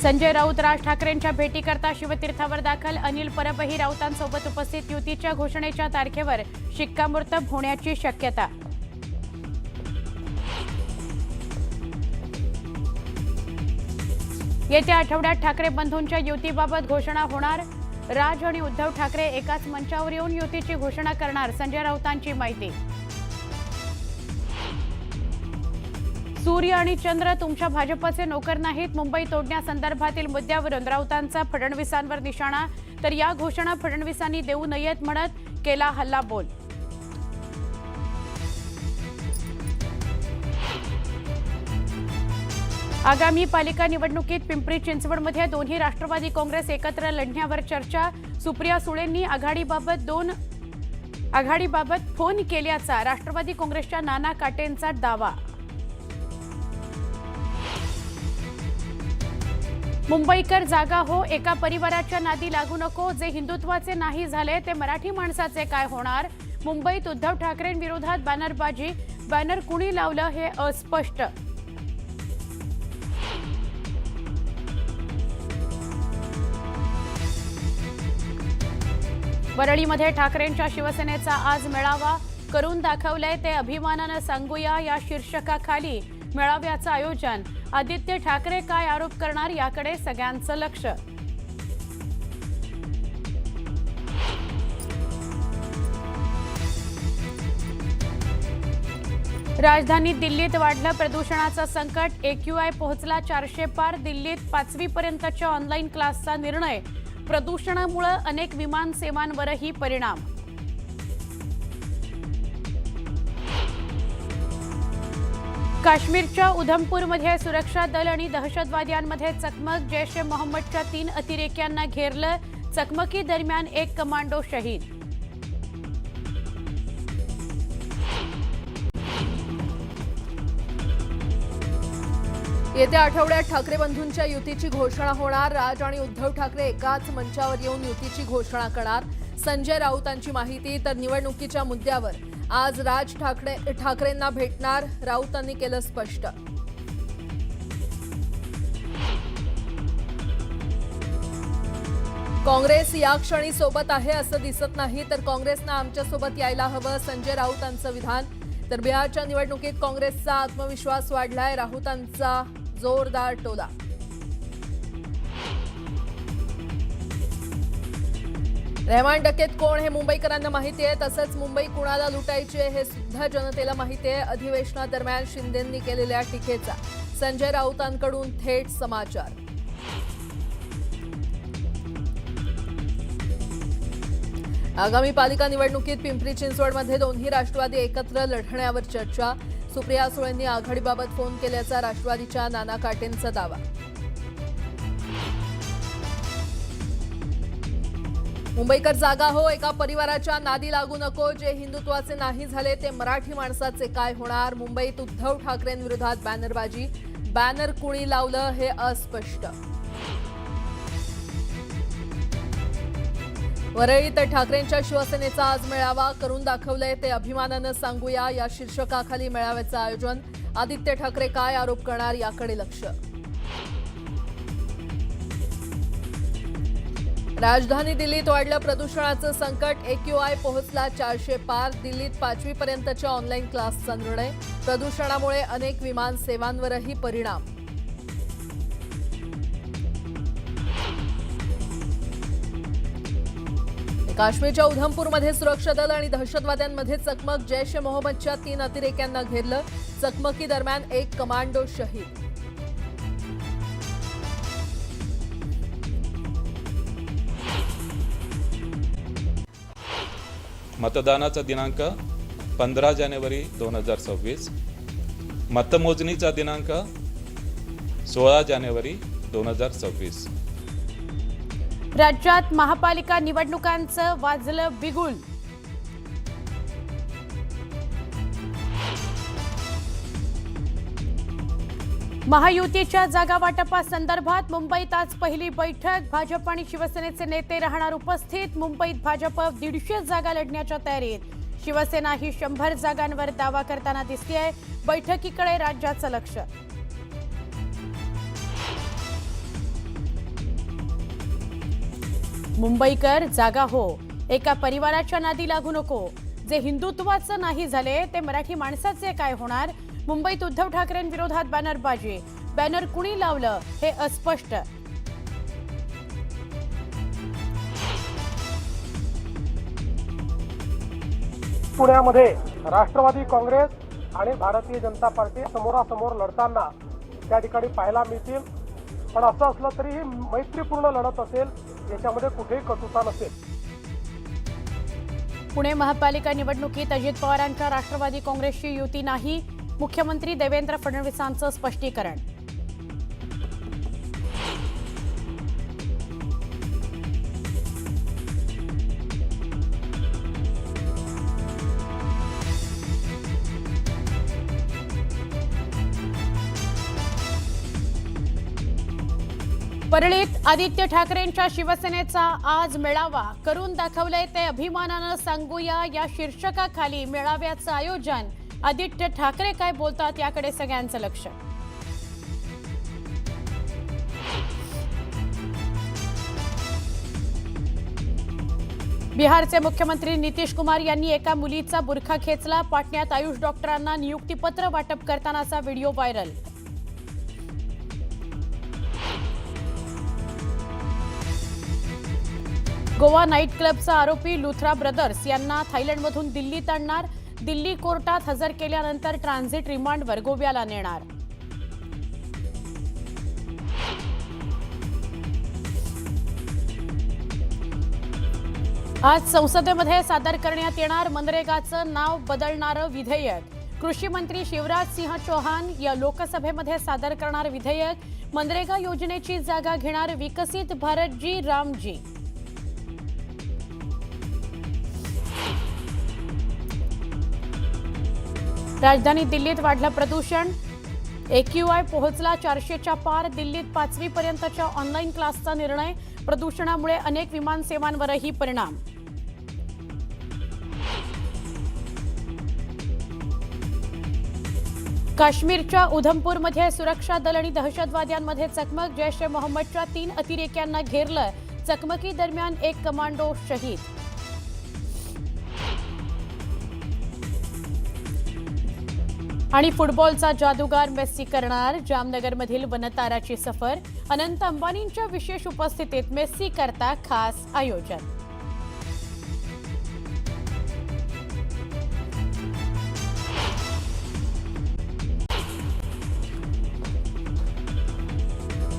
संजय राऊत राज ठाकरेंच्या भेटीकरता शिवतीर्थावर दाखल। अनिल परबही राऊतांसोबत उपस्थित। युतीच्या घोषणेच्या तारखेवर शिक्कामोर्तब होण्याची शक्यता। येत्या आठवड्यात ठाकरे बंधूंच्या युतीबाबत घोषणा होणार। राज आणि उद्धव ठाकरे एकाच मंचावर येऊन युतीची घोषणा करणार। संजय राऊतांची माहिती। सूर्य आणि चंद्र तुमच्या भाजपचे नोकर नाहीत। मुंबई तोडण्यासंदर्भातील मुद्द्यावरून राऊतांचा फडणवीसांवर निशाणा। तर या घोषणा फडणवीसांनी देऊ नयेत म्हणत केला हल्लाबोल। आगामी पालिका निवडणुकीत पिंपरी चिंचवडमध्ये दोन्ही राष्ट्रवादी काँग्रेस एकत्र लढण्यावर चर्चा। सुप्रिया सुळेंनी आघाडीबाबत फोन केल्याचा राष्ट्रवादी काँग्रेसच्या नाना काटेंचा दावा। मुंबईकर जागा हो, एका परिवाराच्या नादी लागू नको। जे हिंदुत्वाचे नाही झाले ते मराठी माणसाचे काय होणार। मुंबईत उद्धव ठाकरेंविरोधात बॅनरबाजी। बॅनर कुणी लावलं हे अस्पष्ट। वरळीमध्ये ठाकरेंच्या शिवसेनेचा आज मेळावा। करून दाखवलंय ते अभिमानानं सांगूया या शीर्षकाखाली मेळाव्याचं आयोजन। आदित्य ठाकरे काय आरोप करणार याकडे सगळ्यांचं लक्ष। राजधानी दिल्लीत वाढलं प्रदूषणाचं संकट। AQI पोहोचला 400 पार। दिल्लीत 5वी पर्यंतच्या ऑनलाईन क्लासचा निर्णय। प्रदूषणामुळे अनेक विमान सेवांवरही परिणाम। काश्मीरच्या उधमपूरमध्ये सुरक्षा दल आणि दहशतवाद्यांमध्ये चकमक। जैश ए मोहम्मदच्या 3 अतिरेक्यांना घेरलं। चकमकी दरम्यान एक कमांडो शहीद। येत्या आठवड्यात ठाकरे बंधूंच्या युतीची घोषणा होणार। राज आणि उद्धव ठाकरे एकाच मंचावर येऊन युतीची घोषणा करणार। संजय राऊतांची माहिती। तर निवडणुकीच्या मुद्द्यावर आज राज ठाकरेंना भेटणार। राऊतांनी केलं स्पष्ट। काँग्रेस या क्षणी सोबत आहे असं दिसत नाही, तर काँग्रेसनं आमच्यासोबत यायला हवं। संजय राऊतांचं विधान। तर बिहारच्या निवडणुकीत काँग्रेसचा आत्मविश्वास वाढलाय। राऊतांचा जोरदार टोला। रहमान डकेत कोण हे मुंबईकरांना माहिती आहे, तसंच मुंबई कुणाला लुटायचे हे सुद्धा जनतेला माहिती आहे। अधिवेशनादरम्यान शिंदेंनी केलेल्या टीकेचा संजय राऊतांकडून थेट समाचार। आगामी पालिका निवडणुकीत पिंपरी चिंचवडमध्ये दोन्ही राष्ट्रवादी एकत्र लढण्यावर चर्चा। सुप्रिया सुळेंनी आघाडीबाबत फोन केल्याचा राष्ट्रवादीच्या नाना काटेंचा दावा। मुंबईकर जागा हो, एका परिवाराच्या नादी लागू नको। जे हिंदुत्वाचे नाही झाले ते मराठी माणसाचे काय होणार। मुंबईत उद्धव ठाकरेंविरोधात बॅनरबाजी। बॅनर कुणी लावलं हे अस्पष्ट। वरळीत ठाकरेंच्या शिवसेनेचा आज मेळावा। करून दाखवलंय ते अभिमानानं सांगूया या शीर्षकाखाली मेळाव्याचं आयोजन। आदित्य ठाकरे काय आरोप करणार याकडे लक्ष। राजधानी दिल्लीत वाढलं प्रदूषणाचं संकट। AQI पोहोचला 400 पार। दिल्लीत 5वी पर्यंतच्या ऑनलाईन क्लासचा निर्णय। प्रदूषणामुळे अनेक विमान सेवांवरही परिणाम। काश्मीरच्या उधमपूरमध्ये सुरक्षा दल आणि दहशतवाद्यांमध्ये चकमक। जैश ए मोहम्मदच्या 3 अतिरेक्यांना घेरलं। चकमकी दरम्यान एक कमांडो शहीद। मतदानाचा दिनांक 15 जानेवारी 2026। मतमोजणीचा दिनांक 16 जानेवारी 2026। राज्यात महापालिका निवडणुकांचं वाजलं बिगुल। महायुतीच्या जागा वाटपासंदर्भात मुंबईत आज पहिली बैठक। भाजप आणि शिवसेनेचे नेते राहणार उपस्थित। मुंबईत भाजप 150 जागा लढण्याच्या तयारीत। शिवसेना ही 100 जागांवर दावा करताना दिसतेय। बैठकीकडे राज्याचं लक्ष। मुंबईकर जागा हो, एका परिवाराच्या नादी लागू नको. जे हिंदुत्वाचं नाही झाले ते मराठी माणसाचे काय होणार? मुंबईत उद्धव ठाकरेंविरोधात बॅनरबाजी. बॅनर कुणी लावलं हे अस्पष्ट. पुण्यामध्ये राष्ट्रवादी काँग्रेस आणि भारतीय जनता पार्टी समोरासमोर लढताना त्या ठिकाणी पाहायला मिळतील. पण असं असलं तरी ही मैत्रीपूर्ण लढत असेल, याच्यामध्ये कुठेही कटुता नसेल. पुणे महापालिका निवडणुकीत अजित पवारांच्या राष्ट्रवादी काँग्रेसची युती नाही. मुख्यमंत्री देवेंद्र फडणवीसांचं स्पष्टीकरण. परळीत आदित्य ठाकरेंच्या शिवसेनेचा आज मेळावा. करून दाखवलंय ते अभिमानानं सांगूया या शीर्षकाखाली मेळाव्याचं आयोजन. आदित्य ठाकरे काय बोलतात याकडे सगळ्यांचं लक्ष. बिहारचे मुख्यमंत्री नितीश कुमार यांनी एका मुलीचा बुरखा खेचला. पाटण्यात आयुष डॉक्टरांना नियुक्तीपत्र वाटप करतानाचा व्हिडिओ व्हायरल. गोवा नाईट क्लबचा आरोपी लुथरा ब्रदर्स यांना थायलंडमधून दिल्लीत आणणार. दिल्ली कोर्टात हजर केल्यानंतर ट्रान्झिट रिमांडवर गोव्याला नेणार. आज संसदेमध्ये सादर करण्यात येणार मनरेगाचं नाव बदलणारं विधेयक. कृषी मंत्री शिवराज सिंह चौहान या लोकसभेमध्ये सादर करणार विधेयक. मनरेगा योजनेची जागा घेणार विकसित भारतजी रामजी. राजधानी दिल्लीत वाढलं प्रदूषण. AQI पोहोचला 400च्या पार. दिल्लीत 5वी पर्यंतच्या ऑनलाईन क्लासचा निर्णय. प्रदूषणामुळे अनेक विमानसेवांवरही परिणाम. काश्मीरच्या उधमपूरमध्ये सुरक्षा दल आणि दहशतवाद्यांमध्ये चकमक. जैश ए मोहम्मदच्या 3 अतिरेक्यांना घेरलं. चकमकी दरम्यान एक कमांडो शहीद. आणि फुटबॉलचा जादूगार मेस्सी करणार जामनगरमधील वनताराची सफर. अनंत अंबानींच्या विशेष उपस्थितीत मेस्सी करता खास आयोजन.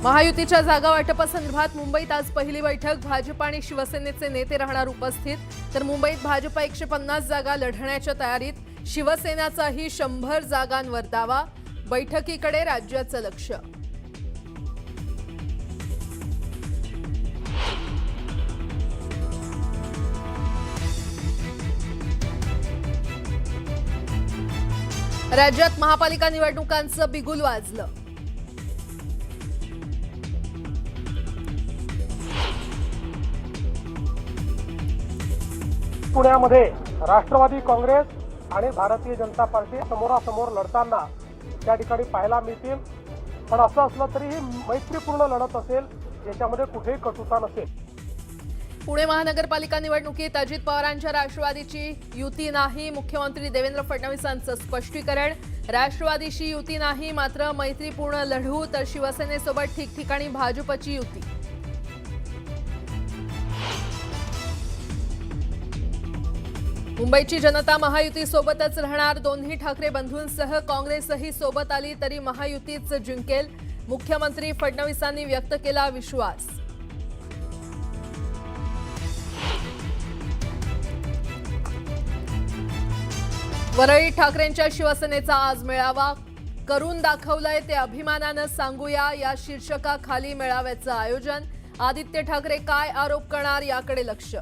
महायुतीच्या जागा वाटपासंदर्भात मुंबईत आज पहिली बैठक. भाजप आणि शिवसेनेचे नेते राहणार उपस्थित. तर मुंबईत भाजप 150 जागा लढण्याच्या तयारीत. शिवसेनाचाही 100 जागांवर दावा. बैठकीकडे राज्याचं लक्ष. राज्यात महापालिका निवडणुकांचं बिगुल वाजलं. पुण्यामध्ये राष्ट्रवादी काँग्रेस आणि भारतीय जनता पार्टी समोरासमोर लढताना त्या ठिकाणी पाहायला मिळतील. पण असं असलं तरी ही मैत्रीपूर्ण लढत असेल, याच्यामध्ये कुठेही कटुता नसेल. पुणे महानगरपालिका निवडणुकीत अजित पवारांच्या राष्ट्रवादीची युती नाही. मुख्यमंत्री देवेंद्र फडणवीसांचं स्पष्टीकरण. राष्ट्रवादीशी युती नाही, मात्र मैत्रीपूर्ण लढू. तर शिवसेनेसोबत ठिकठिकाणी भाजपची युती. मुंबईची जनता महायुतीसोबतच राहणार. दोन्ही ठाकरे बंधूंसह काँग्रेसही सोबत आली तरी महायुतीच जिंकेल. मुख्यमंत्री फडणवीसांनी व्यक्त केला विश्वास. वरळी ठाकरेंच्या शिवसेनेचा आज मेळावा. करून दाखवलंय ते अभिमानानं सांगूया या शीर्षकाखाली मेळाव्याचं आयोजन. आदित्य ठाकरे काय आरोप करणार याकडे लक्ष.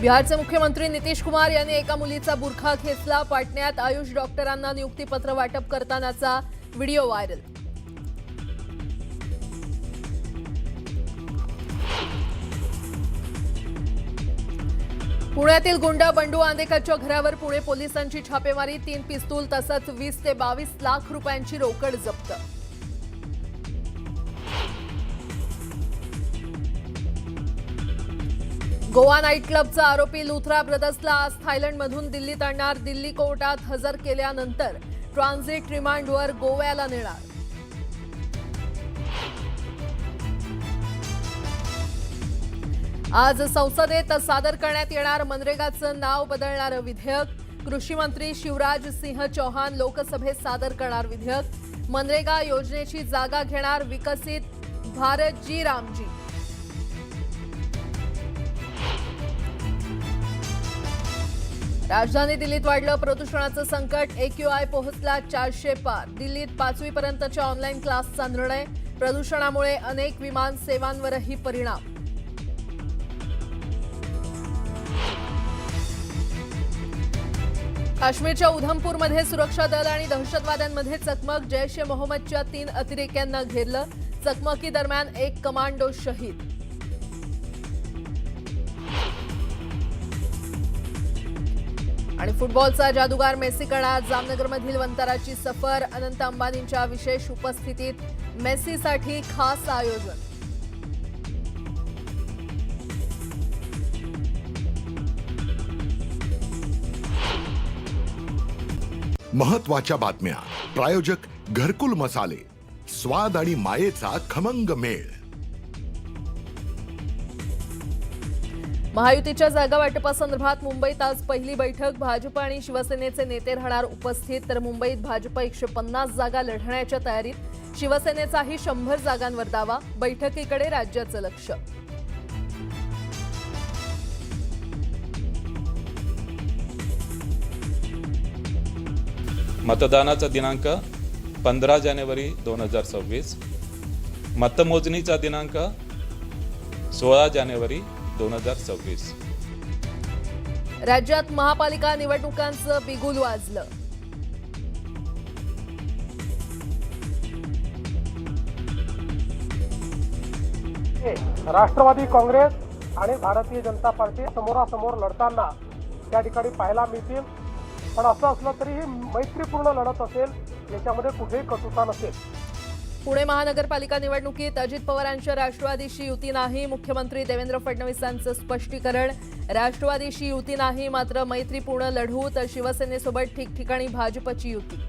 बिहारचे मुख्यमंत्री नितीश कुमार यांनी एका मुलीचा बुरखा खेचला. पाटण्यात आयुष डॉक्टरांना नियुक्तीपत्र वाटप करतानाचा व्हिडिओ व्हायरल. पुण्यातील गुंड बंडू आंदेकरच्या घरावर पुणे पोलिसांची छापेमारी. 3 पिस्तूल तसंच 20 ते 22 लाख रुपयांची रोकड जप्त. गोवा नाईट क्लबचा आरोपी लुथरा ब्रदर्सला आज थायलंडमधून दिल्लीत आणणार. दिल्ली कोर्टात हजर केल्यानंतर ट्रान्झिट रिमांडवर गोव्याला नेणार. आज संसदेत सादर करण्यात येणार मनरेगाचं नाव बदलणारं विधेयक. कृषी मंत्री शिवराज सिंह चौहान लोकसभेत सादर करणार विधेयक. मनरेगा योजनेची जागा घेणार विकसित भारतजी रामजी. राजधानी दिल्लीत वाढलं प्रदूषणाचं संकट. AQI पोहोचला 400 पार. दिल्लीत 5वी पर्यंतच्या ऑनलाईन क्लासचा निर्णय. प्रदूषणामुळे अनेक विमान सेवांवरही परिणाम. काश्मीरच्या उधमपूरमध्ये सुरक्षा दल आणि दहशतवाद्यांमध्ये चकमक. जैश ए मोहम्मदच्या 3 अतिरेक्यांना घेरलं. चकमकीदरम्यान एक कमांडो शहीद. आणि फुटबॉलचा जादूगार मेसी करणार जामनगरमधील वंताराची सफर. अनंत अंबानींच्या विशेष उपस्थितीत मेसीसाठी खास आयोजन. महत्त्वाच्या बातम्या. प्रायोजक घरकुल मसाले, स्वाद आणि मायेचा खमंग मेळ. महायुतीच्या जागा वाटपासंदर्भात मुंबईत आज पहिली बैठक. भाजप आणि शिवसेनेचे नेते राहणार उपस्थित. तर मुंबईत भाजप 150 जागा लढण्याच्या तयारीत. शिवसेनेचाही 100 जागांवर दावा. बैठकीकडे राज्याचं लक्ष. मतदानाचा दिनांक 15 जानेवारी 2026. मतमोजणीचा दिनांक 16 जानेवारी 2026. राज्यात महापालिका निवडणुकांचं बिगुल वाजलं. राष्ट्रवादी काँग्रेस आणि भारतीय जनता पार्टी समोरासमोर लढताना त्या ठिकाणी पाहायला मिळतील. पण असं असलं तरी ही मैत्रीपूर्ण लढत असेल, याच्यामध्ये कुठेही कटुता नसेल. पुणे महानगरपालिका निवडणुकीत अजित पवारांच्या राष्ट्रवादीशी युती नाही. मुख्यमंत्री देवेंद्र फडणवीसांचं स्पष्टीकरण. राष्ट्रवादीशी युती नाही, मात्र मैत्रीपूर्ण लढू. तर शिवसेनेसोबत ठिकठिकाणी भाजपची युती.